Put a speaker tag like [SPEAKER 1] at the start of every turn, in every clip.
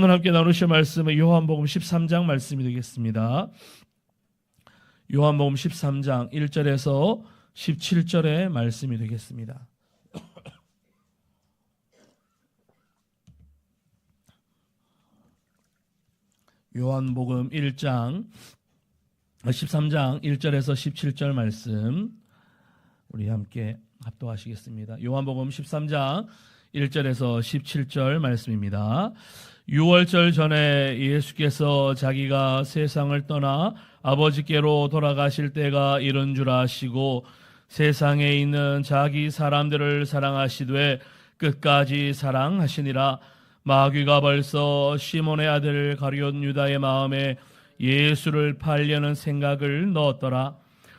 [SPEAKER 1] 오늘 함께 나누실 말씀은 요한복음 13장 말씀이 되겠습니다. 요한복음 13장 1절에서 17절의 말씀이 되겠습니다. 요한복음 13장 1절에서 17절 말씀 우리 함께 합독하시겠습니다. 요한복음 13장 1절에서 17절 말씀입니다. 6월절 전에 예수께서 자기가 세상을 떠나 아버지께로 돌아가실 때가 이른 줄 아시고 세상에 있는 자기 사람들을 사랑하시되 끝까지 사랑하시니라. 마귀가 벌써 시몬의 아들 가룟 유다의 마음에 예수를 팔려는 생각을 넣었더라.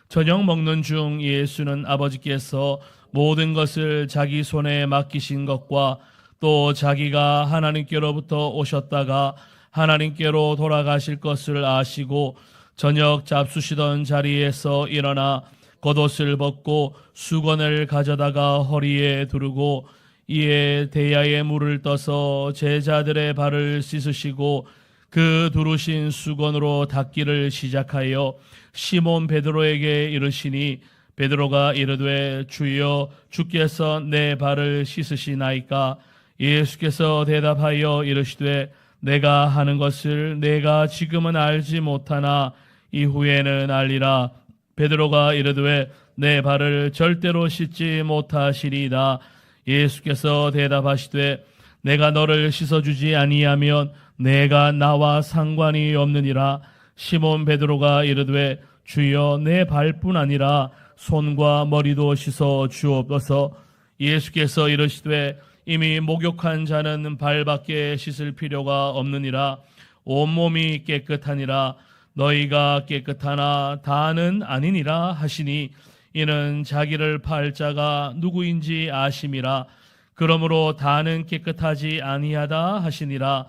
[SPEAKER 1] 저녁 먹는 중 예수는 아버지께서 모든 것을 자기 손에 맡기신 것과 또 자기가 하나님께로부터 오셨다가 하나님께로 돌아가실 것을 아시고 저녁 잡수시던 자리에서 일어나 겉옷을 벗고 수건을 가져다가 허리에 두르고 이에 대야에 물을 떠서 제자들의 발을 씻으시고 그 두르신 수건으로 닦기를 시작하여 시몬 베드로에게 이르시니 베드로가 이르되 주여 주께서 내 발을 씻으시나이까. 예수께서 대답하여 이르시되 내가 하는 것을 내가 지금은 알지 못하나 이후에는 알리라. 베드로가 이르되 내 발을 절대로 씻지 못하시리이다. 예수께서 대답하시되 내가 너를 씻어주지 아니하면 내가 나와 상관이 없느니라. 시몬 베드로가 이르되 주여 내 발뿐 아니라 손과 머리도 씻어 주옵소서. 예수께서 이르시되 이미 목욕한 자는 발밖에 씻을 필요가 없느니라. 온몸이 깨끗하니라. 너희가 깨끗하나 다는 아니니라 하시니 이는 자기를 팔 자가 누구인지 아심이라. 그러므로 다는 깨끗하지 아니하다 하시니라.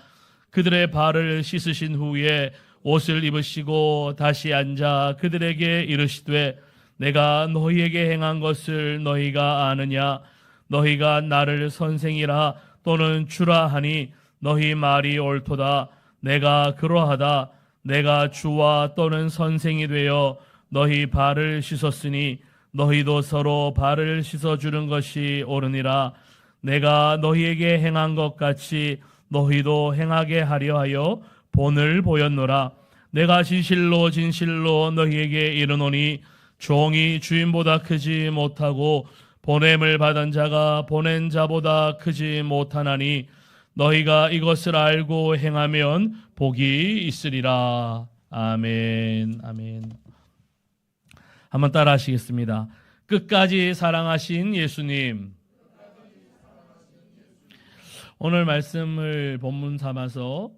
[SPEAKER 1] 그들의 발을 씻으신 후에 옷을 입으시고 다시 앉아 그들에게 이르시되 내가 너희에게 행한 것을 너희가 아느냐. 너희가 나를 선생이라 또는 주라 하니 너희 말이 옳도다. 내가 그러하다. 내가 주와 또는 선생이 되어 너희 발을 씻었으니 너희도 서로 발을 씻어주는 것이 옳으니라. 내가 너희에게 행한 것 같이 너희도 행하게 하려 하여 본을 보였노라. 내가 진실로 진실로 너희에게 이르노니 종이 주인보다 크지 못하고 보냄을 받은 자가 보낸 자보다 크지 못하나니 너희가 이것을 알고 행하면 복이 있으리라. 아멘. 아멘. 한번 따라 하시겠습니다. 끝까지 사랑하신 예수님. 오늘 말씀을 본문 삼아서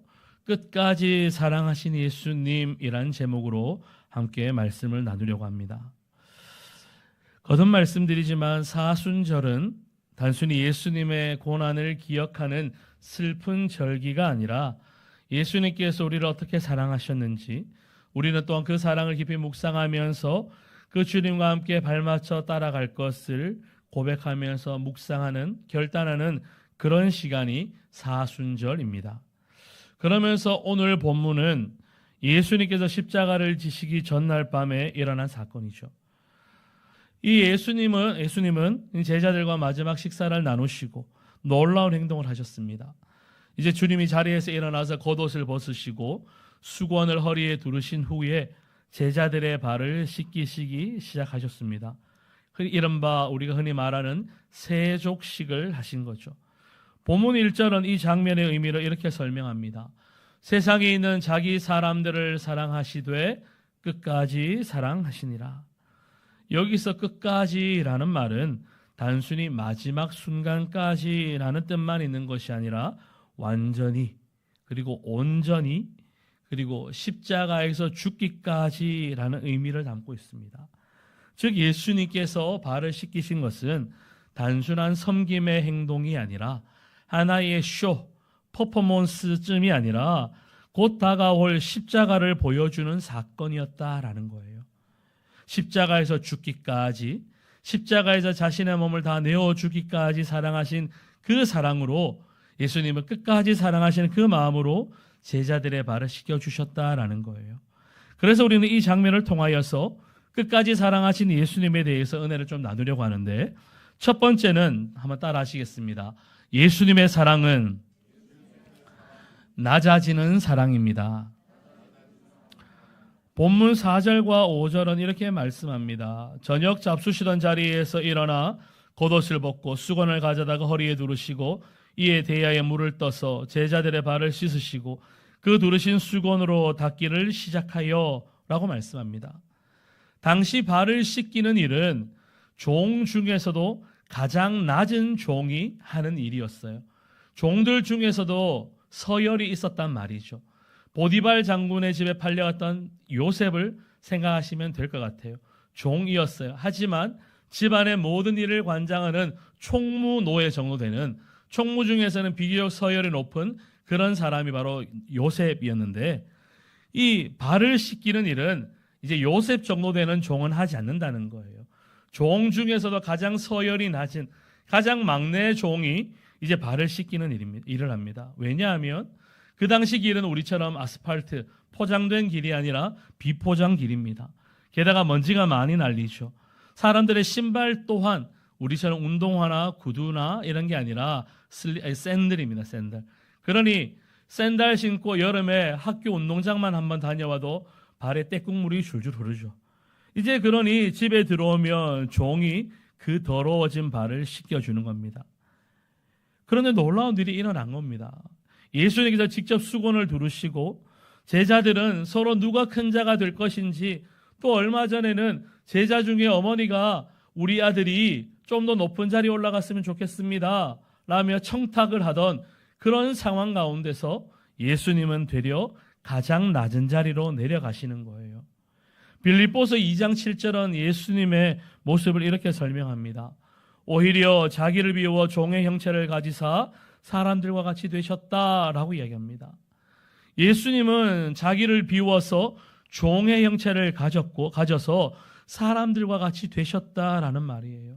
[SPEAKER 1] 끝까지 사랑하신 예수님이란 제목으로 함께 말씀을 나누려고 합니다. 거듭 말씀드리지만 사순절은 단순히 예수님의 고난을 기억하는 슬픈 절기가 아니라 예수님께서 우리를 어떻게 사랑하셨는지 우리는 또한 그 사랑을 깊이 묵상하면서 그 주님과 함께 발맞춰 따라갈 것을 고백하면서 묵상하는, 결단하는 그런 시간이 사순절입니다. 그러면서 오늘 본문은 예수님께서 십자가를 지시기 전날 밤에 일어난 사건이죠. 이 예수님은 제자들과 마지막 식사를 나누시고 놀라운 행동을 하셨습니다. 이제 주님이 자리에서 일어나서 겉옷을 벗으시고 수건을 허리에 두르신 후에 제자들의 발을 씻기시기 시작하셨습니다. 이른바 우리가 흔히 말하는 세족식을 하신 거죠. 본문 1절은 이 장면의 의미를 이렇게 설명합니다. 세상에 있는 자기 사람들을 사랑하시되 끝까지 사랑하시니라. 여기서 끝까지라는 말은 단순히 마지막 순간까지라는 뜻만 있는 것이 아니라 완전히 그리고 온전히 그리고 십자가에서 죽기까지라는 의미를 담고 있습니다. 즉 예수님께서 발을 씻기신 것은 단순한 섬김의 행동이 아니라 하나의 쇼, 퍼포먼스쯤이 아니라 곧 다가올 십자가를 보여주는 사건이었다라는 거예요. 십자가에서 죽기까지, 십자가에서 자신의 몸을 다 내어주기까지 사랑하신 그 사랑으로 예수님은 끝까지 사랑하시는 그 마음으로 제자들의 발을 씻겨주셨다라는 거예요. 그래서 우리는 이 장면을 통하여서 끝까지 사랑하신 예수님에 대해서 은혜를 좀 나누려고 하는데, 첫 번째는 한번 따라 하시겠습니다. 예수님의 사랑은 낮아지는 사랑입니다. 본문 4절과 5절은 이렇게 말씀합니다. 저녁 잡수시던 자리에서 일어나 겉옷을 벗고 수건을 가져다가 허리에 두르시고 이에 대야에 물을 떠서 제자들의 발을 씻으시고 그 두르신 수건으로 닦기를 시작하여 라고 말씀합니다. 당시 발을 씻기는 일은 종 중에서도 가장 낮은 종이 하는 일이었어요. 종들 중에서도 서열이 있었단 말이죠. 보디발 장군의 집에 팔려갔던 요셉을 생각하시면 될 것 같아요. 종이었어요. 하지만 집안의 모든 일을 관장하는 총무노에 정도 되는, 총무 중에서는 비교적 서열이 높은 그런 사람이 바로 요셉이었는데, 이 발을 씻기는 일은 이제 요셉 정도 되는 종은 하지 않는다는 거예요. 종 중에서도 가장 서열이 낮은, 가장 막내 종이 이제 발을 씻기는 일을 합니다. 왜냐하면 그 당시 길은 우리처럼 아스팔트, 포장된 길이 아니라 비포장 길입니다. 게다가 먼지가 많이 날리죠. 사람들의 신발 또한 우리처럼 운동화나 구두나 이런 게 아니라 샌들입니다. 샌들. 그러니 샌들 신고 여름에 학교 운동장만 한번 다녀와도 발에 때국물이 줄줄 흐르죠. 이제 그러니 집에 들어오면 종이 그 더러워진 발을 씻겨주는 겁니다. 그런데 놀라운 일이 일어난 겁니다. 예수님께서 직접 수건을 두르시고 제자들은 서로 누가 큰 자가 될 것인지, 또 얼마 전에는 제자 중에 어머니가 우리 아들이 좀 더 높은 자리에 올라갔으면 좋겠습니다 라며 청탁을 하던 그런 상황 가운데서 예수님은 되려 가장 낮은 자리로 내려가시는 거예요. 빌립보서 2장 7절은 예수님의 모습을 이렇게 설명합니다. 오히려 자기를 비워 종의 형체를 가지사 사람들과 같이 되셨다라고 이야기합니다. 예수님은 자기를 비워서 종의 형체를 가져서 사람들과 같이 되셨다라는 말이에요.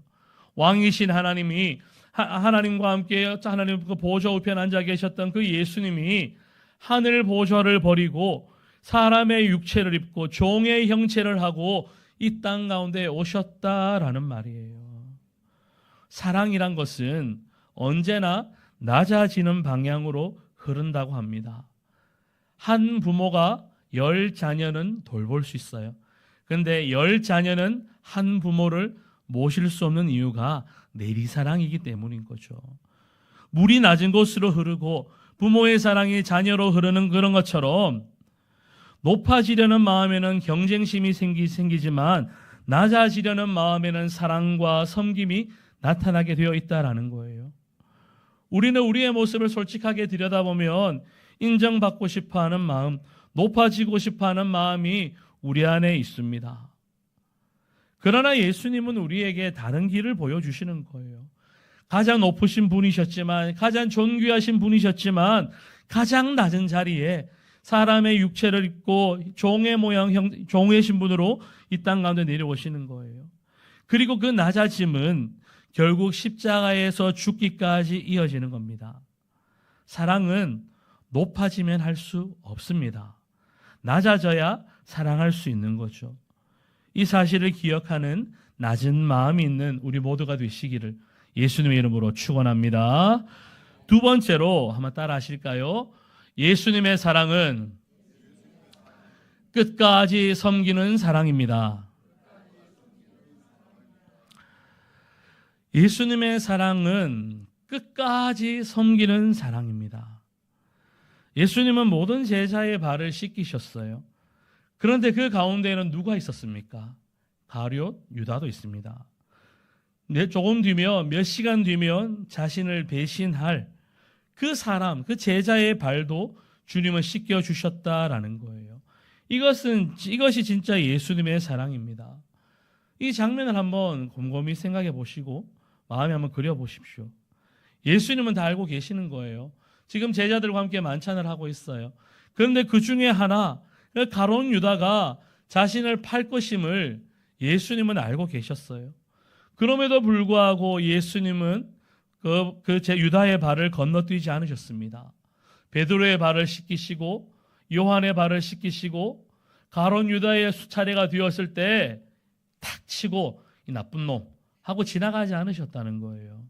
[SPEAKER 1] 왕이신 하나님이, 하나님과 함께 하나님 보좌 우편 앉아 계셨던 그 예수님이 하늘 보좌를 버리고 사람의 육체를 입고 종의 형체를 하고 이 땅 가운데 오셨다라는 말이에요. 사랑이란 것은 언제나 낮아지는 방향으로 흐른다고 합니다. 한 부모가 10자녀는 돌볼 수 있어요. 그런데 10자녀는 한 부모를 모실 수 없는 이유가 내리사랑이기 때문인 거죠. 물이 낮은 곳으로 흐르고 부모의 사랑이 자녀로 흐르는 그런 것처럼 높아지려는 마음에는 경쟁심이 생기지만 낮아지려는 마음에는 사랑과 섬김이 나타나게 되어 있다라는 거예요. 우리는 우리의 모습을 솔직하게 들여다보면 인정받고 싶어하는 마음, 높아지고 싶어하는 마음이 우리 안에 있습니다. 그러나 예수님은 우리에게 다른 길을 보여주시는 거예요. 가장 높으신 분이셨지만, 가장 존귀하신 분이셨지만 가장 낮은 자리에 사람의 육체를 입고 종의 모양, 종의 신분으로 이 땅 가운데 내려오시는 거예요. 그리고 그 낮아짐은 결국 십자가에서 죽기까지 이어지는 겁니다. 사랑은 높아지면 할 수 없습니다. 낮아져야 사랑할 수 있는 거죠. 이 사실을 기억하는 낮은 마음이 있는 우리 모두가 되시기를 예수님의 이름으로 축원합니다. 두 번째로 한번 따라 하실까요? 예수님의 사랑은 끝까지 섬기는 사랑입니다. 예수님의 사랑은 끝까지 섬기는 사랑입니다. 예수님은 모든 제자의 발을 씻기셨어요. 그런데 그 가운데에는 누가 있었습니까? 가룟 유다도 있습니다. 조금 뒤면, 몇 시간 뒤면 자신을 배신할 그 사람, 그 제자의 발도 주님은 씻겨주셨다라는 거예요. 이것이 진짜 예수님의 사랑입니다. 이 장면을 한번 곰곰이 생각해 보시고 마음에 한번 그려보십시오. 예수님은 다 알고 계시는 거예요. 지금 제자들과 함께 만찬을 하고 있어요. 그런데 그 중에 하나, 가룟 유다가 자신을 팔 것임을 예수님은 알고 계셨어요. 그럼에도 불구하고 예수님은 제 유다의 발을 건너뛰지 않으셨습니다. 베드로의 발을 씻기시고 요한의 발을 씻기시고 가룟 유다의 수차례가 되었을 때 탁 치고 이 나쁜 놈 하고 지나가지 않으셨다는 거예요.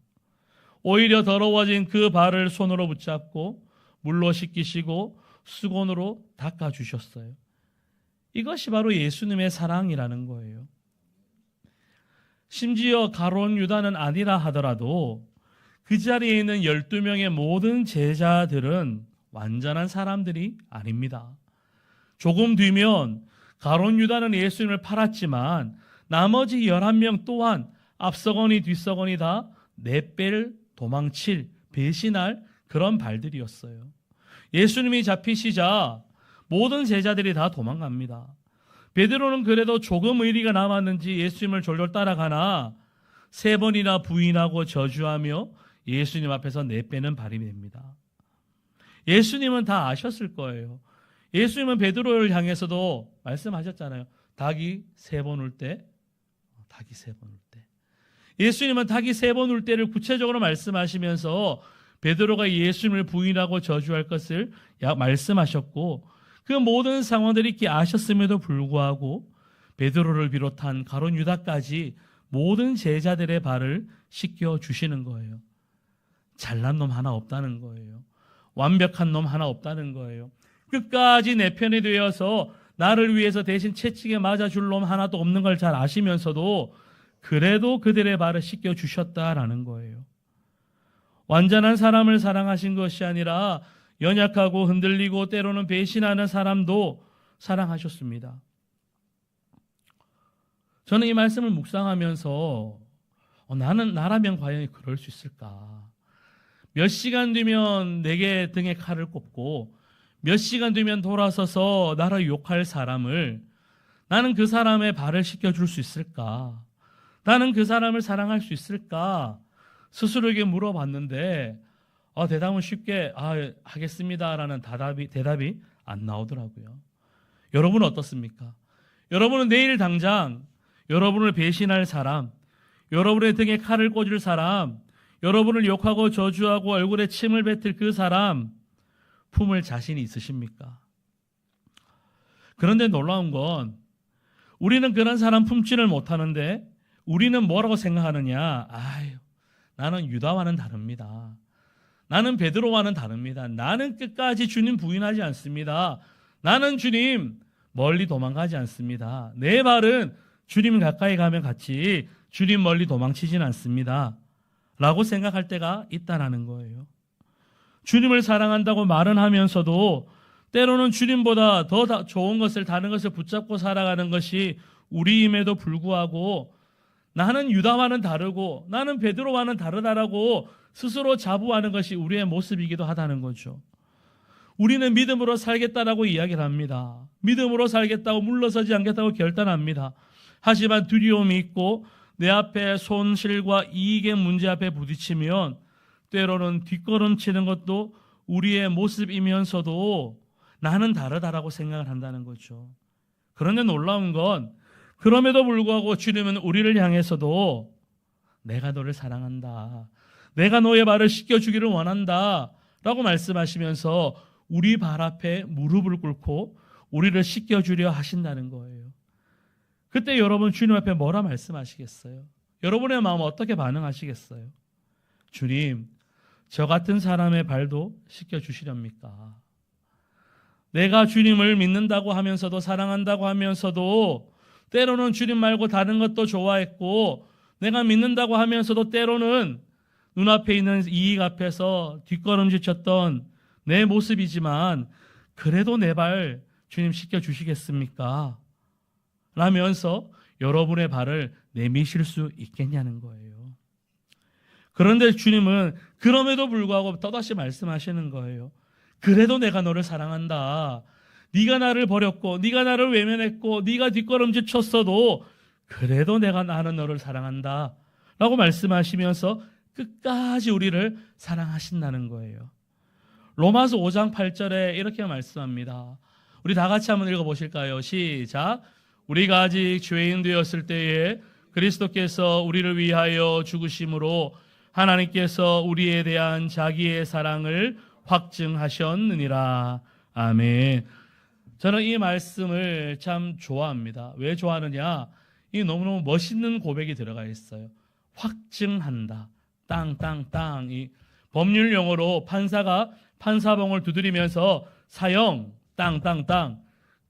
[SPEAKER 1] 오히려 더러워진 그 발을 손으로 붙잡고 물로 씻기시고 수건으로 닦아주셨어요. 이것이 바로 예수님의 사랑이라는 거예요. 심지어 가룟 유다는 아니라 하더라도 그 자리에 있는 12명의 모든 제자들은 완전한 사람들이 아닙니다. 조금 뒤면 가룟 유다는 예수님을 팔았지만 나머지 11명 또한 앞서거니 뒤서거니 다 내뺄, 도망칠, 배신할 그런 발들이었어요. 예수님이 잡히시자 모든 제자들이 다 도망갑니다. 베드로는 그래도 조금 의리가 남았는지 예수님을 졸졸 따라가나 3번이나 부인하고 저주하며 예수님 앞에서 내빼는 발이 됩니다. 예수님은 다 아셨을 거예요. 예수님은 베드로를 향해서도 말씀하셨잖아요. 닭이 3번 울 때, 닭이 3번 울 때. 예수님은 닭이 3번 울 때를 구체적으로 말씀하시면서 베드로가 예수님을 부인하고 저주할 것을 말씀하셨고 그 모든 상황들이 있게 아셨음에도 불구하고 베드로를 비롯한 가룟 유다까지 모든 제자들의 발을 씻겨 주시는 거예요. 잘난 놈 하나 없다는 거예요. 완벽한 놈 하나 없다는 거예요. 끝까지 내 편이 되어서 나를 위해서 대신 채찍에 맞아줄 놈 하나도 없는 걸 잘 아시면서도 그래도 그들의 발을 씻겨 주셨다라는 거예요. 완전한 사람을 사랑하신 것이 아니라 연약하고 흔들리고 때로는 배신하는 사람도 사랑하셨습니다. 저는 이 말씀을 묵상하면서 나라면 과연 그럴 수 있을까? 몇 시간 뒤면 내게 등에 칼을 꼽고 몇 시간 뒤면 돌아서서 나를 욕할 사람을 나는 그 사람의 발을 씻겨줄 수 있을까? 나는 그 사람을 사랑할 수 있을까? 스스로에게 물어봤는데 대답은 쉽게 하겠습니다라는 대답이 안 나오더라고요. 여러분은 어떻습니까? 여러분은 내일 당장 여러분을 배신할 사람, 여러분의 등에 칼을 꽂을 사람, 여러분을 욕하고 저주하고 얼굴에 침을 뱉을 그 사람 품을 자신이 있으십니까? 그런데 놀라운 건 우리는 그런 사람 품지를 못하는데 우리는 뭐라고 생각하느냐? 나는 유다와는 다릅니다. 나는 베드로와는 다릅니다. 나는 끝까지 주님 부인하지 않습니다. 나는 주님 멀리 도망가지 않습니다. 내 발은 주님 가까이 가면 같이 주님 멀리 도망치진 않습니다. 라고 생각할 때가 있다라는 거예요. 주님을 사랑한다고 말은 하면서도 때로는 주님보다 더 좋은 것을 다른 것을 붙잡고 살아가는 것이 우리임에도 불구하고 나는 유다와는 다르고 나는 베드로와는 다르다라고 스스로 자부하는 것이 우리의 모습이기도 하다는 거죠. 우리는 믿음으로 살겠다라고 이야기를 합니다. 믿음으로 살겠다고 물러서지 않겠다고 결단합니다. 하지만 두려움이 있고 내 앞에 손실과 이익의 문제 앞에 부딪히면 때로는 뒷걸음치는 것도 우리의 모습이면서도 나는 다르다라고 생각을 한다는 거죠. 그런데 놀라운 건 그럼에도 불구하고 주님은 우리를 향해서도 내가 너를 사랑한다. 내가 너의 발을 씻겨주기를 원한다. 라고 말씀하시면서 우리 발 앞에 무릎을 꿇고 우리를 씻겨주려 하신다는 거예요. 그때 여러분 주님 앞에 뭐라 말씀하시겠어요? 여러분의 마음 어떻게 반응하시겠어요? 주님, 저 같은 사람의 발도 씻겨주시렵니까? 내가 주님을 믿는다고 하면서도 사랑한다고 하면서도 때로는 주님 말고 다른 것도 좋아했고 내가 믿는다고 하면서도 때로는 눈앞에 있는 이익 앞에서 뒷걸음질 쳤던 내 모습이지만 그래도 내 발 주님 씻겨주시겠습니까? 라면서 여러분의 발을 내미실 수 있겠냐는 거예요. 그런데 주님은 그럼에도 불구하고 또다시 말씀하시는 거예요. 그래도 내가 너를 사랑한다. 네가 나를 버렸고 네가 나를 외면했고 네가 뒷걸음질 쳤어도 그래도 나는 너를 사랑한다 라고 말씀하시면서 끝까지 우리를 사랑하신다는 거예요. 로마서 5장 8절에 이렇게 말씀합니다. 우리 다 같이 한번 읽어보실까요? 시작. 우리가 아직 죄인 되었을 때에 그리스도께서 우리를 위하여 죽으심으로 하나님께서 우리에 대한 자기의 사랑을 확증하셨느니라. 아멘. 저는 이 말씀을 참 좋아합니다. 왜 좋아하느냐? 이 너무너무 멋있는 고백이 들어가 있어요. 확증한다. 땅땅땅. 이 법률 용어로 판사가 판사봉을 두드리면서 사형 땅땅땅,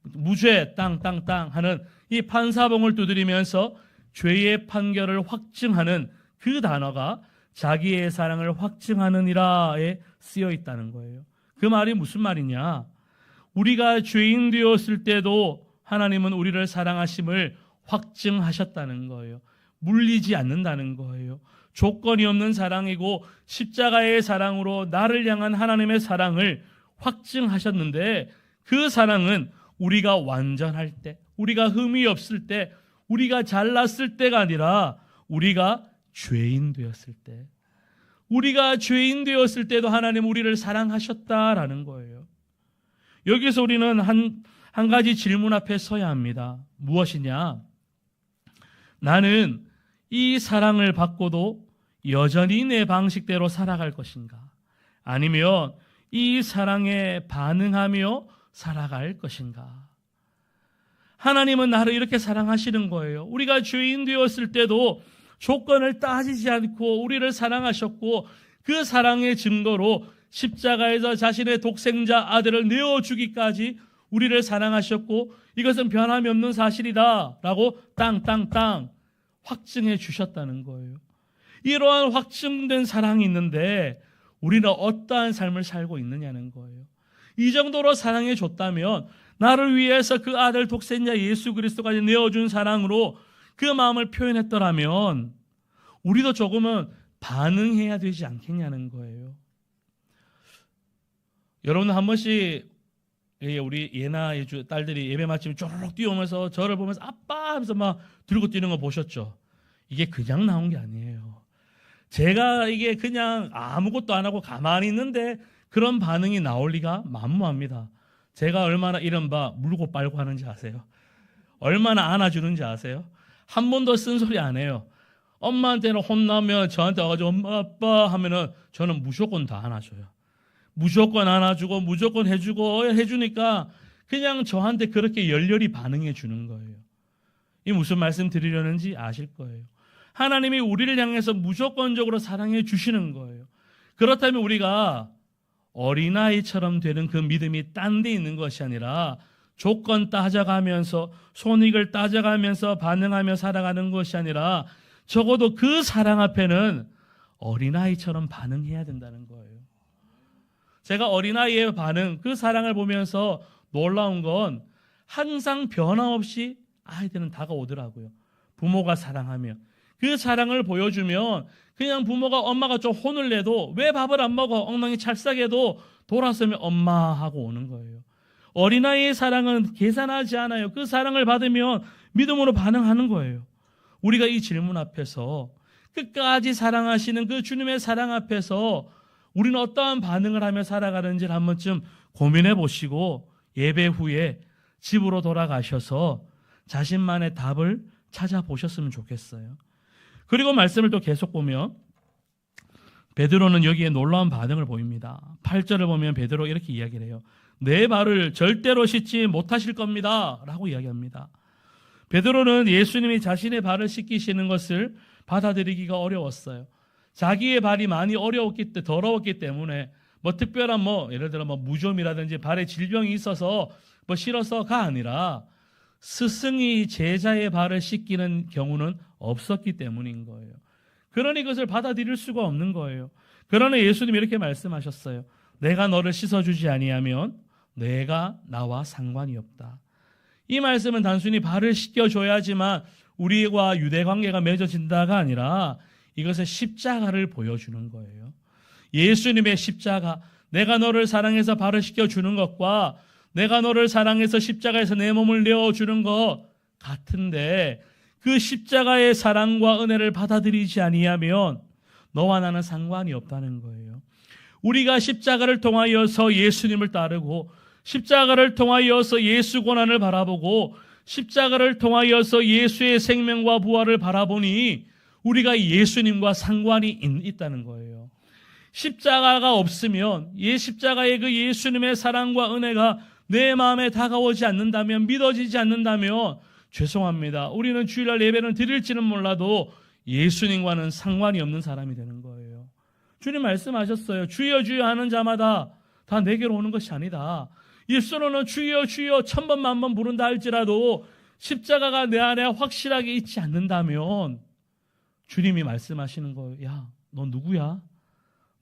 [SPEAKER 1] 무죄 땅땅땅 하는 이 판사봉을 두드리면서 죄의 판결을 확증하는 그 단어가 자기의 사랑을 확증하느니라에 쓰여 있다는 거예요. 그 말이 무슨 말이냐? 우리가 죄인 되었을 때도 하나님은 우리를 사랑하심을 확증하셨다는 거예요. 물리지 않는다는 거예요. 조건이 없는 사랑이고 십자가의 사랑으로 나를 향한 하나님의 사랑을 확증하셨는데, 그 사랑은 우리가 완전할 때, 우리가 흠이 없을 때, 우리가 잘났을 때가 아니라 우리가 죄인 되었을 때, 우리가 죄인 되었을 때도 하나님 우리를 사랑하셨다라는 거예요. 여기서 우리는 한 가지 질문 앞에 서야 합니다. 무엇이냐? 나는 이 사랑을 받고도 여전히 내 방식대로 살아갈 것인가? 아니면 이 사랑에 반응하며 살아갈 것인가? 하나님은 나를 이렇게 사랑하시는 거예요. 우리가 죄인 되었을 때도 조건을 따지지 않고 우리를 사랑하셨고, 그 사랑의 증거로 십자가에서 자신의 독생자 아들을 내어주기까지 우리를 사랑하셨고, 이것은 변함이 없는 사실이다 라고 땅땅땅 확증해 주셨다는 거예요. 이러한 확증된 사랑이 있는데 우리는 어떠한 삶을 살고 있느냐는 거예요. 이 정도로 사랑해 줬다면, 나를 위해서 그 아들 독생자 예수 그리스도까지 내어준 사랑으로 그 마음을 표현했더라면 우리도 조금은 반응해야 되지 않겠냐는 거예요. 여러분, 한 번씩 우리 예나 예주 딸들이 예배 마치면 쪼르륵 뛰어오면서 저를 보면서 아빠 하면서 막 들고 뛰는 거 보셨죠? 이게 그냥 나온 게 아니에요. 제가 이게 그냥 아무것도 안 하고 가만히 있는데 그런 반응이 나올 리가 만무합니다. 제가 얼마나 이른바 물고 빨고 하는지 아세요? 얼마나 안아주는지 아세요? 한 번도 쓴소리 안 해요. 엄마한테는 혼나면 저한테 와가지고 엄마 아빠 하면은 저는 무조건 다 안아줘요. 무조건 안아주고 무조건 해주니까 그냥 저한테 그렇게 열렬히 반응해 주는 거예요. 이 무슨 말씀 드리려는지 아실 거예요. 하나님이 우리를 향해서 무조건적으로 사랑해 주시는 거예요. 그렇다면 우리가 어린아이처럼 되는 그 믿음이 딴 데 있는 것이 아니라 조건 따져가면서 손익을 따져가면서 반응하며 살아가는 것이 아니라 적어도 그 사랑 앞에는 어린아이처럼 반응해야 된다는 거예요. 제가 어린아이의 반응, 그 사랑을 보면서 놀라운 건 항상 변함없이 아이들은 다가오더라고요. 부모가 사랑하며 그 사랑을 보여주면 그냥 부모가 엄마가 좀 혼을 내도 왜 밥을 안 먹어? 엉덩이 찰싹해도 돌아서면 엄마 하고 오는 거예요. 어린아이의 사랑은 계산하지 않아요. 그 사랑을 받으면 믿음으로 반응하는 거예요. 우리가 이 질문 앞에서 끝까지 사랑하시는 그 주님의 사랑 앞에서 우리는 어떠한 반응을 하며 살아가는지를 한 번쯤 고민해 보시고 예배 후에 집으로 돌아가셔서 자신만의 답을 찾아보셨으면 좋겠어요. 그리고 말씀을 또 계속 보면 베드로는 여기에 놀라운 반응을 보입니다. 8절을 보면 베드로 이렇게 이야기를 해요. 내 발을 절대로 씻지 못하실 겁니다 라고 이야기합니다. 베드로는 예수님이 자신의 발을 씻기시는 것을 받아들이기가 어려웠어요. 자기의 발이 많이 더러웠기 때문에 특별한 예를 들어 무좀이라든지 발에 질병이 있어서 싫어서가 아니라 스승이 제자의 발을 씻기는 경우는 없었기 때문인 거예요. 그러니 그것을 받아들일 수가 없는 거예요. 그러나 예수님이 이렇게 말씀하셨어요. 내가 너를 씻어주지 아니하면 내가 나와 상관이 없다. 이 말씀은 단순히 발을 씻겨줘야지만 우리와 유대관계가 맺어진다가 아니라 이것은 십자가를 보여주는 거예요. 예수님의 십자가, 내가 너를 사랑해서 발을 씻겨주는 것과 내가 너를 사랑해서 십자가에서 내 몸을 내어주는 것 같은데, 그 십자가의 사랑과 은혜를 받아들이지 아니하면 너와 나는 상관이 없다는 거예요. 우리가 십자가를 통하여서 예수님을 따르고 십자가를 통하여서 예수 고난을 바라보고 십자가를 통하여서 예수의 생명과 부활을 바라보니 우리가 예수님과 상관이 있다는 거예요. 십자가가 없으면, 십자가의 그 예수님의 사랑과 은혜가 내 마음에 다가오지 않는다면, 믿어지지 않는다면 죄송합니다. 우리는 주일날 예배를 드릴지는 몰라도 예수님과는 상관이 없는 사람이 되는 거예요. 주님 말씀하셨어요. 주여 주여 하는 자마다 다 내게로 오는 것이 아니다. 입술로는 주여 주여 1000번 만번 부른다 할지라도 십자가가 내 안에 확실하게 있지 않는다면 주님이 말씀하시는 거예요. 야, 너 누구야?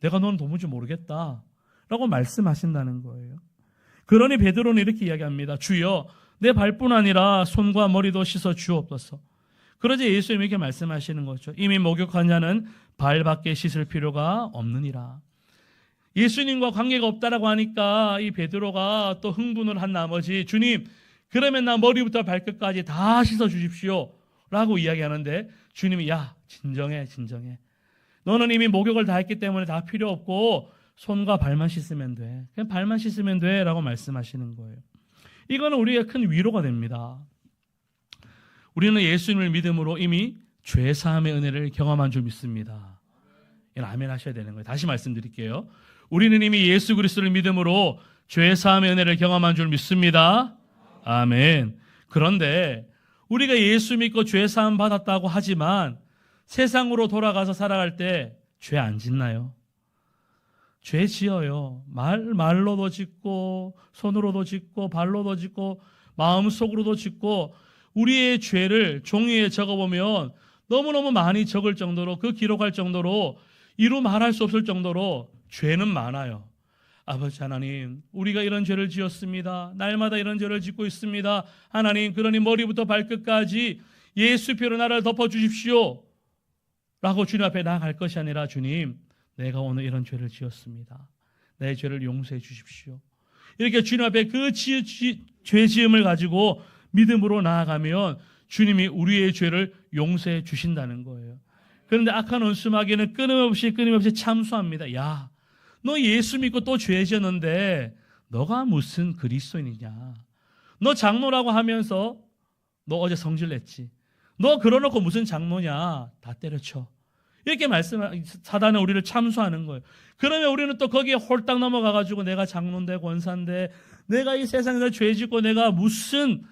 [SPEAKER 1] 내가 너는 도무지 모르겠다 라고 말씀하신다는 거예요. 그러니 베드로는 이렇게 이야기합니다. 주여, 내 발뿐 아니라 손과 머리도 씻어 주옵소서. 그러자 예수님이 이렇게 말씀하시는 거죠. 이미 목욕한 자는 발밖에 씻을 필요가 없느니라. 예수님과 관계가 없다라고 하니까 이 베드로가 또 흥분을 한 나머지, 주님, 그러면 나 머리부터 발끝까지 다 씻어 주십시오 라고 이야기하는데, 주님이 야, 진정해. 너는 이미 목욕을 다 했기 때문에 다 필요 없고 손과 발만 씻으면 돼. 그냥 발만 씻으면 돼 라고 말씀하시는 거예요. 이거는 우리에게 큰 위로가 됩니다. 우리는 예수님을 믿음으로 이미 죄사함의 은혜를 경험한 줄 믿습니다. 이건 아멘 하셔야 되는 거예요. 다시 말씀드릴게요. 우리는 이미 예수 그리스도를 믿음으로 죄사함의 은혜를 경험한 줄 믿습니다. 아멘. 그런데 우리가 예수 믿고 죄사함 받았다고 하지만 세상으로 돌아가서 살아갈 때 죄 안 짓나요? 죄 지어요. 말로도 짓고 손으로도 짓고 발로도 짓고 마음속으로도 짓고, 우리의 죄를 종이에 적어보면 너무너무 많이 적을 정도로, 그 기록할 정도로, 이루 말할 수 없을 정도로 죄는 많아요. 아버지 하나님, 우리가 이런 죄를 지었습니다. 날마다 이런 죄를 짓고 있습니다. 하나님, 그러니 머리부터 발끝까지 예수피로 나를 덮어주십시오 라고 주님 앞에 나아갈 것이 아니라, 주님, 내가 오늘 이런 죄를 지었습니다. 내 죄를 용서해 주십시오. 이렇게 주님 앞에 그 죄 지음을 가지고 믿음으로 나아가면 주님이 우리의 죄를 용서해 주신다는 거예요. 그런데 악한 원수 마귀는 끊임없이 참수합니다. 야, 너 예수 믿고 또 죄 지었는데 너가 무슨 그리스도인이냐? 너 장로라고 하면서 너 어제 성질 냈지? 너 그러놓고 무슨 장로냐? 다 때려쳐. 이렇게 사단은 우리를 참수하는 거예요. 그러면 우리는 또 거기에 홀딱 넘어가가지고 내가 장로인데 권사인데 내가 이 세상에서 죄 짓고 내가 무슨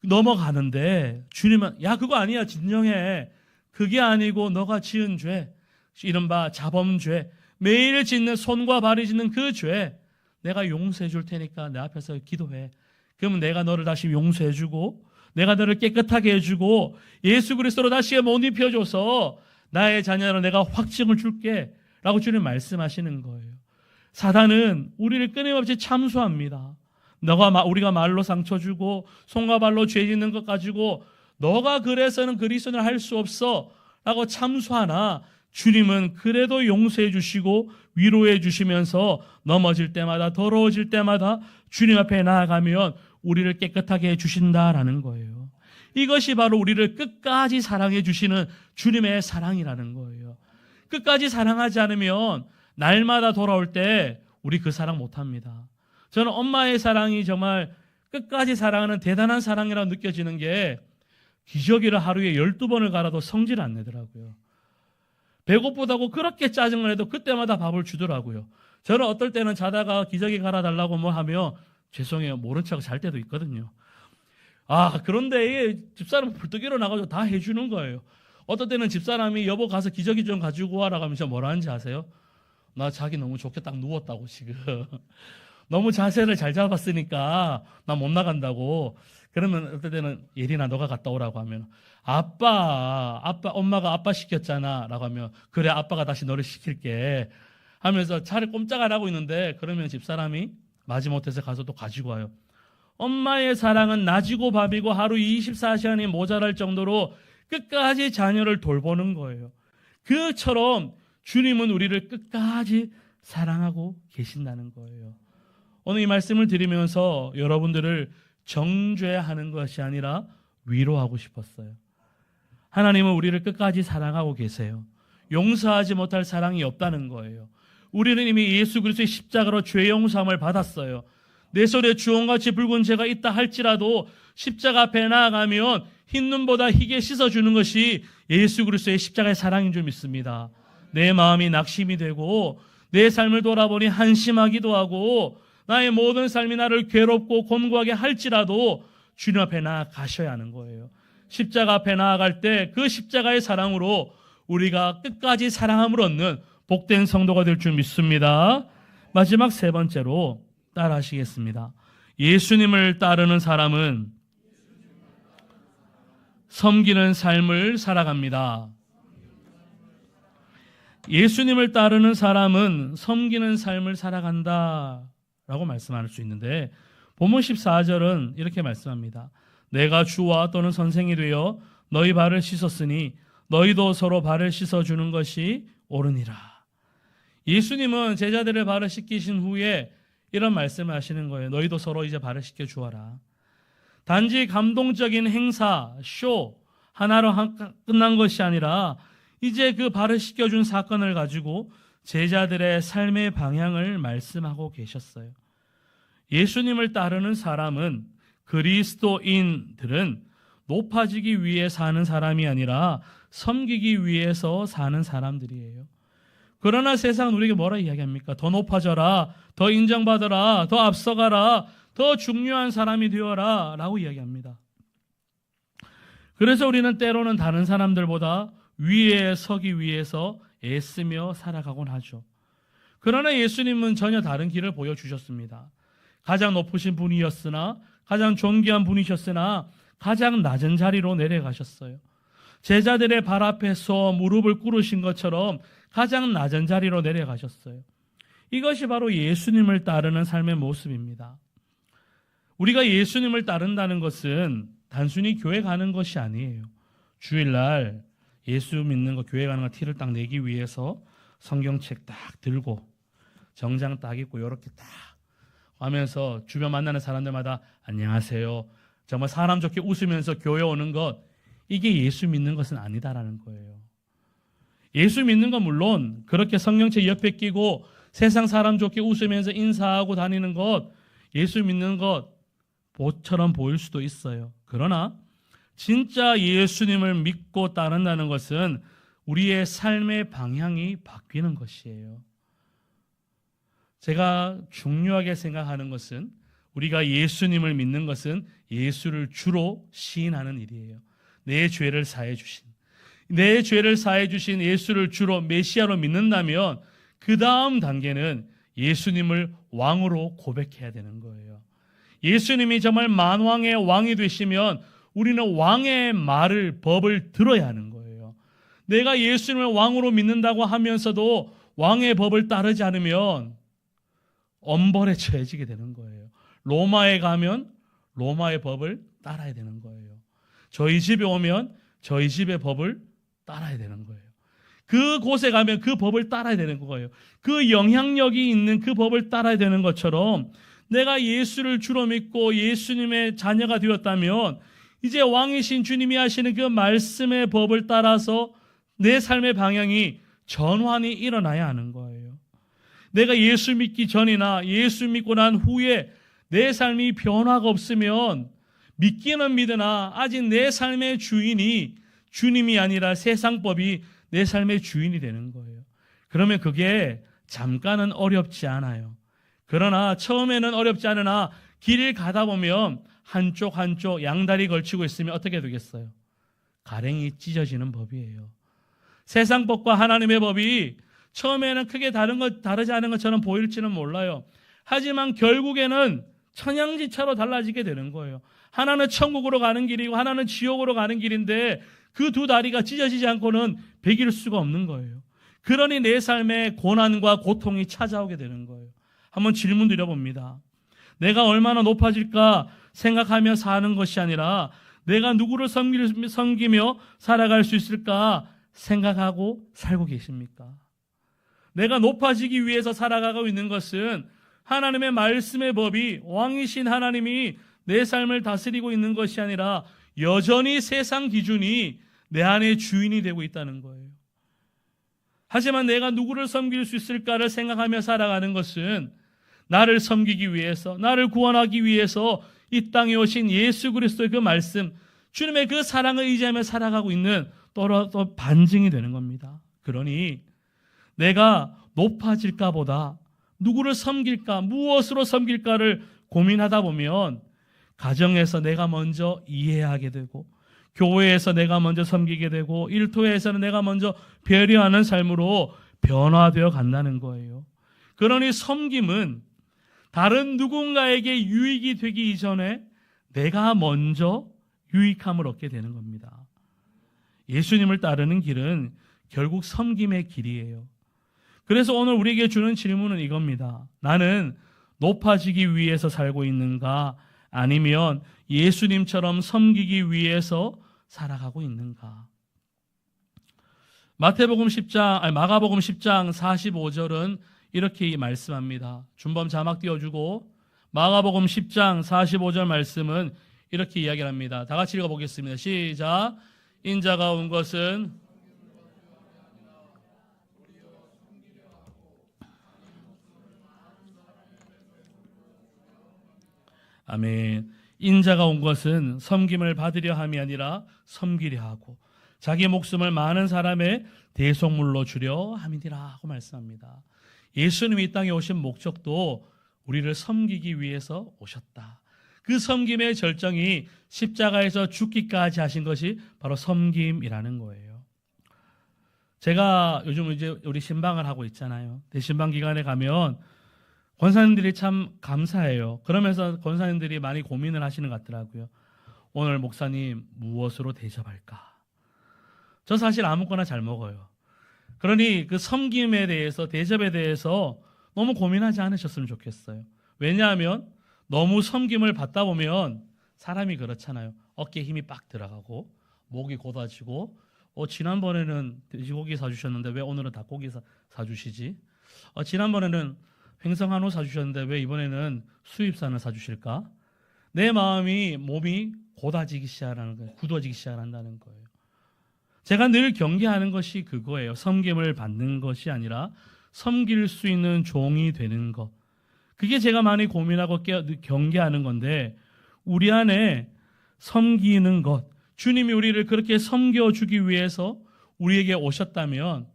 [SPEAKER 1] 넘어가는데, 주님은 야, 그거 아니야, 진정해. 그게 아니고 너가 지은 죄, 이른바 자범죄, 매일 짓는, 손과 발이 짓는 그 죄 내가 용서해 줄 테니까 내 앞에서 기도해. 그러면 내가 너를 다시 용서해 주고 내가 너를 깨끗하게 해주고 예수 그리스도로 다시 못 입혀줘서 나의 자녀로 내가 확증을 줄게 라고 주님 말씀하시는 거예요. 사단은 우리를 끊임없이 참수합니다. 우리가 말로 상처 주고 손과 발로 죄 짓는 것 가지고 너가 그래서는 그리스도인을 할 수 없어 라고 참수하나, 주님은 그래도 용서해 주시고 위로해 주시면서 넘어질 때마다, 더러워질 때마다 주님 앞에 나아가면 우리를 깨끗하게 해 주신다라는 거예요. 이것이 바로 우리를 끝까지 사랑해 주시는 주님의 사랑이라는 거예요. 끝까지 사랑하지 않으면 날마다 돌아올 때 우리 그 사랑 못합니다. 저는 엄마의 사랑이 정말 끝까지 사랑하는 대단한 사랑이라고 느껴지는 게, 기저귀를 하루에 12번을 갈아도 성질 안 내더라고요. 배고프다고 그렇게 짜증을 해도 그때마다 밥을 주더라고요. 저는 어떨 때는 자다가 기저귀 갈아달라고 뭐 하면 죄송해요, 모른 척 잘 때도 있거든요. 그런데 집사람은 불떡 일어나가지고 다 해주는 거예요. 어떨 때는 집사람이 여보 가서 기저귀 좀 가지고 와라 하면서 뭐라 하는지 아세요? 나 자기 너무 좋게 딱 누웠다고 지금. 너무 자세를 잘 잡았으니까 나 못 나간다고. 그러면 어떨 때는 예린아 너가 갔다 오라고 하면 엄마가 아빠 시켰잖아 라고 하면 그래 아빠가 다시 너를 시킬게 하면서 차를 꼼짝 안 하고 있는데, 그러면 집사람이 마지못해서 가서 또 가지고 와요. 엄마의 사랑은 낮이고 밤이고 하루 24시간이 모자랄 정도로 끝까지 자녀를 돌보는 거예요. 그처럼 주님은 우리를 끝까지 사랑하고 계신다는 거예요. 오늘 이 말씀을 드리면서 여러분들을 정죄하는 것이 아니라 위로하고 싶었어요. 하나님은 우리를 끝까지 사랑하고 계세요. 용서하지 못할 사랑이 없다는 거예요. 우리는 이미 예수 그리스도의 십자가로 죄 용서함을 받았어요. 내 손에 주홍같이 붉은 죄가 있다 할지라도 십자가 앞에 나아가면 흰 눈보다 희게 씻어주는 것이 예수 그리스도의 십자가의 사랑인 줄 믿습니다. 내 마음이 낙심이 되고 내 삶을 돌아보니 한심하기도 하고 나의 모든 삶이 나를 괴롭고 곤고하게 할지라도 주님 앞에 나아가셔야 하는 거예요. 십자가 앞에 나아갈 때 그 십자가의 사랑으로 우리가 끝까지 사랑함을 얻는 복된 성도가 될 줄 믿습니다. 마지막 세 번째로 따라 하시겠습니다. 예수님을 따르는 사람은 섬기는 삶을 살아갑니다. 예수님을 따르는 사람은 섬기는 삶을 살아간다 라고 말씀할 수 있는데 본문 14절은 이렇게 말씀합니다. 내가 주와 또는 선생이 되어 너희 발을 씻었으니 너희도 서로 발을 씻어주는 것이 옳으니라. 예수님은 제자들의 발을 씻기신 후에 이런 말씀을 하시는 거예요. 너희도 서로 이제 발을 씻겨주어라. 단지 감동적인 행사, 쇼 하나로 끝난 것이 아니라 이제 그 발을 씻겨준 사건을 가지고 제자들의 삶의 방향을 말씀하고 계셨어요. 예수님을 따르는 사람은 그리스도인들은 높아지기 위해 사는 사람이 아니라 섬기기 위해서 사는 사람들이에요. 그러나 세상은 우리에게 뭐라 이야기합니까? 더 높아져라, 더 인정받아라, 더 앞서가라, 더 중요한 사람이 되어라 라고 이야기합니다. 그래서 우리는 때로는 다른 사람들보다 위에 서기 위해서 애쓰며 살아가곤 하죠. 그러나 예수님은 전혀 다른 길을 보여주셨습니다. 가장 높으신 분이었으나, 가장 존귀한 분이셨으나 가장 낮은 자리로 내려가셨어요. 제자들의 발 앞에서 무릎을 꿇으신 것처럼 가장 낮은 자리로 내려가셨어요. 이것이 바로 예수님을 따르는 삶의 모습입니다. 우리가 예수님을 따른다는 것은 단순히 교회 가는 것이 아니에요. 주일날 예수 믿는 거, 교회 가는 거 티를 딱 내기 위해서 성경책 딱 들고 정장 딱 입고 이렇게 딱 하면서 주변 만나는 사람들마다 안녕하세요. 정말 사람 좋게 웃으면서 교회 오는 것, 이게 예수 믿는 것은 아니다라는 거예요. 예수 믿는 건 물론 그렇게 성경책 옆에 끼고 세상 사람 좋게 웃으면서 인사하고 다니는 것, 예수 믿는 것처럼 보일 수도 있어요. 그러나 진짜 예수님을 믿고 따른다는 것은 우리의 삶의 방향이 바뀌는 것이에요. 제가 중요하게 생각하는 것은 우리가 예수님을 믿는 것은 예수를 주로 시인하는 일이에요. 내 죄를 사해 주신 예수를 주로 메시아로 믿는다면 그 다음 단계는 예수님을 왕으로 고백해야 되는 거예요. 예수님이 정말 만왕의 왕이 되시면 우리는 왕의 말을, 법을 들어야 하는 거예요. 내가 예수님을 왕으로 믿는다고 하면서도 왕의 법을 따르지 않으면 엄벌에 처해지게 되는 거예요. 로마에 가면 로마의 법을 따라야 되는 거예요. 저희 집에 오면 저희 집의 법을 따라야 되는 거예요. 그 곳에 가면 그 법을 따라야 되는 거예요. 그 영향력이 있는 그 법을 따라야 되는 것처럼 내가 예수를 주로 믿고 예수님의 자녀가 되었다면 이제 왕이신 주님이 하시는 그 말씀의 법을 따라서 내 삶의 방향이 전환이 일어나야 하는 거예요. 내가 예수 믿기 전이나 예수 믿고 난 후에 내 삶이 변화가 없으면 믿기는 믿으나 아직 내 삶의 주인이 주님이 아니라 세상법이 내 삶의 주인이 되는 거예요. 그러면 그게 잠깐은 어렵지 않아요. 그러나 처음에는 어렵지 않으나 길을 가다 보면 한쪽 양다리 걸치고 있으면 어떻게 되겠어요? 가랭이 찢어지는 법이에요. 세상 법과 하나님의 법이 처음에는 크게 다르지 않은 것처럼 보일지는 몰라요. 하지만 결국에는 천양지차로 달라지게 되는 거예요. 하나는 천국으로 가는 길이고 하나는 지옥으로 가는 길인데 그 두 다리가 찢어지지 않고는 베길 수가 없는 거예요. 그러니 내 삶에 고난과 고통이 찾아오게 되는 거예요. 한번 질문 드려봅니다. 내가 얼마나 높아질까 생각하며 사는 것이 아니라 내가 누구를 섬기며 살아갈 수 있을까 생각하고 살고 계십니까? 내가 높아지기 위해서 살아가고 있는 것은 하나님의 말씀의 법이 왕이신 하나님이 내 삶을 다스리고 있는 것이 아니라 여전히 세상 기준이 내 안의 주인이 되고 있다는 거예요. 하지만 내가 누구를 섬길 수 있을까를 생각하며 살아가는 것은 나를 섬기기 위해서, 나를 구원하기 위해서 이 땅에 오신 예수 그리스도의 그 말씀, 주님의 그 사랑을 의지하며 살아가고 있는 또 반증이 되는 겁니다. 그러니 내가 높아질까 보다 누구를 섬길까, 무엇으로 섬길까를 고민하다 보면 가정에서 내가 먼저 이해하게 되고, 교회에서 내가 먼저 섬기게 되고, 일터에서는 내가 먼저 배려하는 삶으로 변화되어 간다는 거예요. 그러니 섬김은 다른 누군가에게 유익이 되기 이전에 내가 먼저 유익함을 얻게 되는 겁니다. 예수님을 따르는 길은 결국 섬김의 길이에요. 그래서 오늘 우리에게 주는 질문은 이겁니다. 나는 높아지기 위해서 살고 있는가? 아니면 예수님처럼 섬기기 위해서 살아가고 있는가? 마가복음 10장 45절은 이렇게 말씀합니다. 준범 자막 띄워주고, 마가복음 10장 45절 말씀은 이렇게 이야기를 합니다. 다 같이 읽어보겠습니다. 시작. 인자가 온 것은 아멘. 인자가 온 것은 섬김을 받으려 함이 아니라 섬기려 하고 자기 목숨을 많은 사람의 대속물로 주려 함이니라 하고 말씀합니다. 예수님이 이 땅에 오신 목적도 우리를 섬기기 위해서 오셨다. 그 섬김의 절정이 십자가에서 죽기까지 하신 것이 바로 섬김이라는 거예요. 제가 요즘 이제 우리 신방을 하고 있잖아요. 대신방 기간에 가면 권사님들이 참 감사해요. 그러면서 권사님들이 많이 고민을 하시는 것 같더라고요. 오늘 목사님 무엇으로 대접할까? 저 사실 아무거나 잘 먹어요. 그러니 그 섬김에 대해서, 대접에 대해서 너무 고민하지 않으셨으면 좋겠어요. 왜냐하면 너무 섬김을 받다 보면 사람이 그렇잖아요. 어깨에 힘이 빡 들어가고 목이 곧아지고, 지난번에는 돼지고기 사주셨는데 왜 오늘은 닭고기 사주시지? 지난번에는 횡성 한우 사주셨는데 왜 이번에는 수입산을 사주실까? 내 몸이 곧아지기 시작하는 거예요. 굳어지기 시작한다는 거예요. 제가 늘 경계하는 것이 그거예요. 섬김을 받는 것이 아니라 섬길 수 있는 종이 되는 것. 그게 제가 많이 고민하고 경계하는 건데, 우리 안에 섬기는 것, 주님이 우리를 그렇게 섬겨주기 위해서 우리에게 오셨다면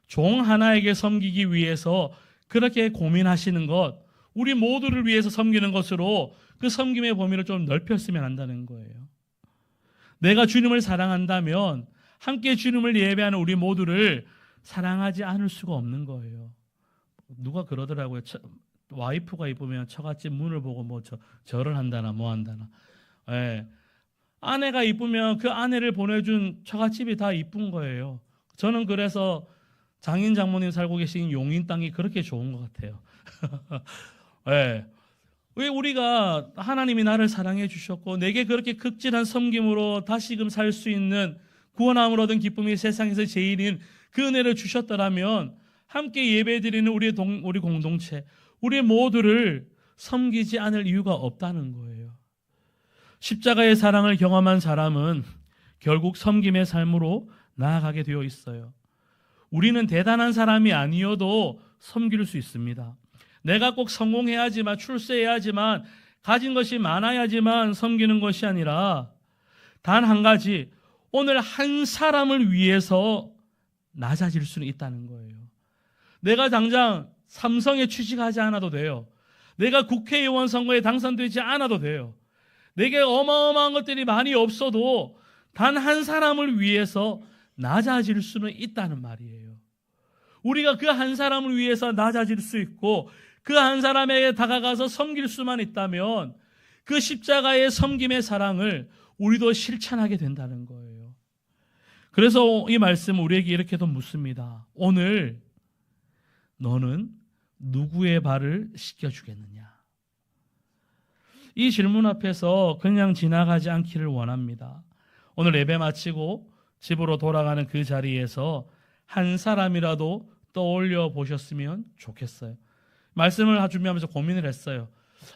[SPEAKER 1] 종 하나에게 섬기기 위해서 그렇게 고민하시는 것, 우리 모두를 위해서 섬기는 것으로 그 섬김의 범위를 좀 넓혔으면 한다는 거예요. 내가 주님을 사랑한다면 함께 주님을 예배하는 우리 모두를 사랑하지 않을 수가 없는 거예요. 누가 그러더라고요. 와이프가 이쁘면 처갓집 문을 보고 절을 한다나 뭐 한다나. 예. 아내가 이쁘면 그 아내를 보내준 처갓집이 다 이쁜 거예요. 저는 그래서 장인 장모님 살고 계신 용인 땅이 그렇게 좋은 것 같아요. 예. 왜 우리가 하나님이 나를 사랑해 주셨고 내게 그렇게 극진한 섬김으로 다시금 살 수 있는 구원함을 얻은 기쁨이 세상에서 제일인 그 은혜를 주셨더라면 함께 예배드리는 우리 공동체, 우리 모두를 섬기지 않을 이유가 없다는 거예요. 십자가의 사랑을 경험한 사람은 결국 섬김의 삶으로 나아가게 되어 있어요. 우리는 대단한 사람이 아니어도 섬길 수 있습니다. 내가 꼭 성공해야지만, 출세해야지만, 가진 것이 많아야지만 섬기는 것이 아니라 단 한 가지, 오늘 한 사람을 위해서 낮아질 수는 있다는 거예요. 내가 당장 삼성에 취직하지 않아도 돼요. 내가 국회의원 선거에 당선되지 않아도 돼요. 내게 어마어마한 것들이 많이 없어도 단 한 사람을 위해서 낮아질 수는 있다는 말이에요. 우리가 그 한 사람을 위해서 낮아질 수 있고 그 한 사람에게 다가가서 섬길 수만 있다면 그 십자가의 섬김의 사랑을 우리도 실천하게 된다는 거예요. 그래서 이 말씀은 우리에게 이렇게도 묻습니다. 오늘 너는 누구의 발을 씻겨주겠느냐? 이 질문 앞에서 그냥 지나가지 않기를 원합니다. 오늘 예배 마치고 집으로 돌아가는 그 자리에서 한 사람이라도 떠올려 보셨으면 좋겠어요. 말씀을 준비하면서 고민을 했어요.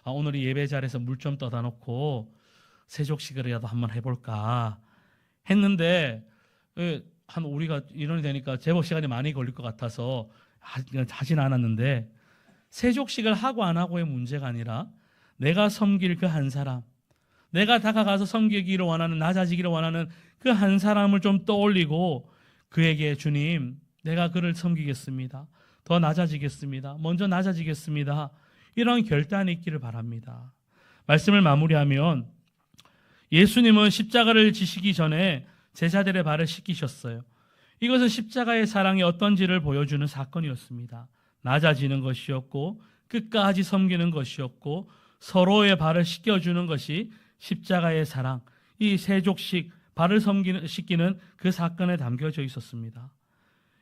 [SPEAKER 1] 오늘 이 예배 자리에서 물 좀 떠다 놓고 세족식이라도 한번 해볼까 했는데 우리가 인원이 되니까 제법 시간이 많이 걸릴 것 같아서 하진 않았는데 세족식을 하고 안 하고의 문제가 아니라 내가 섬길 그 한 사람, 내가 다가가서 섬기기를 원하는, 낮아지기를 원하는 그 한 사람을 좀 떠올리고 그에게 주님, 내가 그를 섬기겠습니다. 더 낮아지겠습니다. 먼저 낮아지겠습니다. 이런 결단이 있기를 바랍니다. 말씀을 마무리하면 예수님은 십자가를 지시기 전에 제자들의 발을 씻기셨어요. 이것은 십자가의 사랑이 어떤지를 보여주는 사건이었습니다. 낮아지는 것이었고 끝까지 섬기는 것이었고 서로의 발을 씻겨주는 것이 십자가의 사랑, 이 세족식 발을 씻기는 그 사건에 담겨져 있었습니다.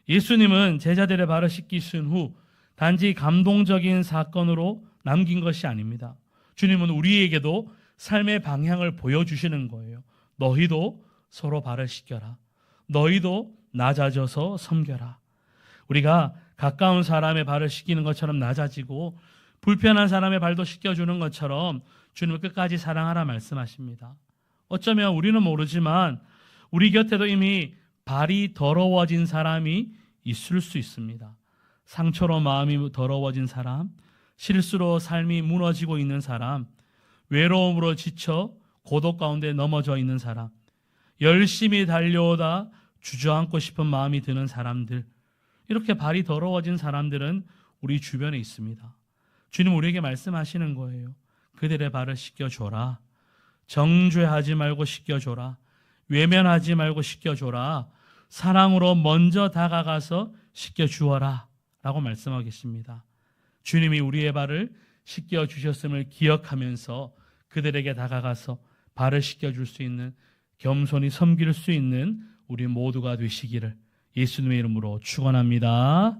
[SPEAKER 1] 예수님은 제자들의 발을 씻기신 후 단지 감동적인 사건으로 남긴 것이 아닙니다. 주님은 우리에게도 삶의 방향을 보여주시는 거예요. 너희도 서로 발을 씻겨라. 너희도 낮아져서 섬겨라. 우리가 가까운 사람의 발을 씻기는 것처럼 낮아지고 불편한 사람의 발도 씻겨주는 것처럼 주님은 끝까지 사랑하라 말씀하십니다. 어쩌면 우리는 모르지만 우리 곁에도 이미 발이 더러워진 사람이 있을 수 있습니다. 상처로 마음이 더러워진 사람, 실수로 삶이 무너지고 있는 사람, 외로움으로 지쳐 고독 가운데 넘어져 있는 사람, 열심히 달려오다 주저앉고 싶은 마음이 드는 사람들, 이렇게 발이 더러워진 사람들은 우리 주변에 있습니다. 주님 우리에게 말씀하시는 거예요. 그들의 발을 씻겨줘라. 정죄하지 말고 씻겨줘라. 외면하지 말고 씻겨줘라. 사랑으로 먼저 다가가서 씻겨주어라 라고 말씀하고 계십니다. 주님이 우리의 발을 씻겨주셨음을 기억하면서 그들에게 다가가서 발을 씻겨줄 수 있는, 겸손히 섬길 수 있는 우리 모두가 되시기를 예수님의 이름으로 축원합니다.